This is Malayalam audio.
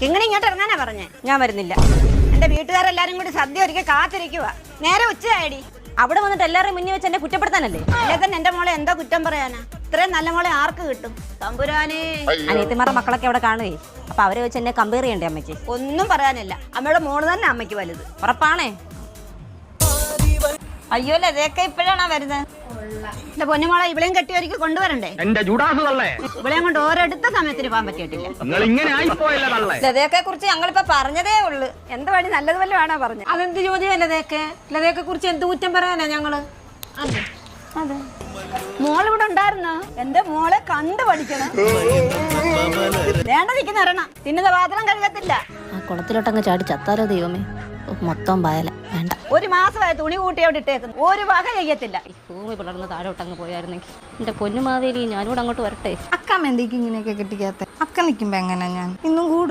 ഇങ്ങനെ ഇങ്ങോട്ട് ഇറങ്ങാനാ പറഞ്ഞേ? ഞാൻ വരുന്നില്ല. എന്റെ വീട്ടുകാരെല്ലാരും കൂടി സദ്യ ഒരുക്കി കാത്തിരിക്കുക. നേരെ ഉച്ചയായി. അവിടെ വന്നിട്ട് എല്ലാവരും മുന്നിൽ വെച്ച് എന്നെ കുറ്റപ്പെടുത്താനല്ലേ? അല്ലേ തന്നെ എന്റെ മോളെ എന്താ കുറ്റം പറയാനാ? ഇത്രയും നല്ല മോളെ ആർക്ക് കിട്ടും? തമ്പുരാനെ. അനിയത്തിമാരുടെ മക്കളൊക്കെ അവിടെ കാണുകയെ. അപ്പൊ അവരെ വെച്ച് എന്നെ കമ്പയർ ചെയ്യണ്ടേ അമ്മയ്ക്ക്? ഒന്നും പറയാനില്ല. അമ്മയുടെ മോള് തന്നെ അമ്മയ്ക്ക് വലുത്. ഉറപ്പാണേ? അയ്യോ ലതയൊക്കെ ഇപ്പോഴാണോ വരുന്നത്? എന്റെ പൊന്നുമോളെ ഇവിടെയും കെട്ടി ഒരുക്കി കൊണ്ടുവരണ്ടേ? ഇവിടെയും കൊണ്ട് ഓരോടുത്ത സമയത്തിന് പോകാൻ പറ്റിയിട്ടില്ല. ലതയൊക്കെ കുറിച്ച് ഞങ്ങളിപ്പോ പറഞ്ഞതേ ഉള്ളു. എന്ത് വഴി നല്ലത് വല്ല വേണോ പറഞ്ഞു? അതെന്ത് ചോദ്യം? ലതയൊക്കെ കുറിച്ച് എന്ത് കുറ്റം പറയാനാ ഞങ്ങള്? അതെ മോളിവിടെ ഉണ്ടായിരുന്നോ? എന്റെ മോളെ കണ്ടു പഠിക്കണം. വേണ്ട നിൽക്കുന്ന ഇറണ തിന്നുന്ന പാത്രം കഴുകത്തില്ല. ആ കുളത്തിലോട്ടങ്ങ് ചാടി ചത്താലോ ദൈവമേ. മൊത്തം പായല. വേണ്ട. ഒരു മാസമായി തുണി കൂട്ടി അവിടെ ഇട്ടേക്കുന്നു. ഒരു വക ചെയ്യത്തില്ല. ഭൂമി പിളർന്ന് താഴോട്ടങ്ങ് പോയായിരുന്നെങ്കിൽ. എന്റെ പൊന്നുമാവേലി ഞാനിവിടെ അങ്ങോട്ട് വരട്ടെ. അക്ക എന്തേക്ക് ഇങ്ങനെയൊക്കെ കെട്ടിക്കാത്ത? അക്ക നിൽക്കുമ്പോ എങ്ങനെ ഞാൻ ഇന്നും കൂടും.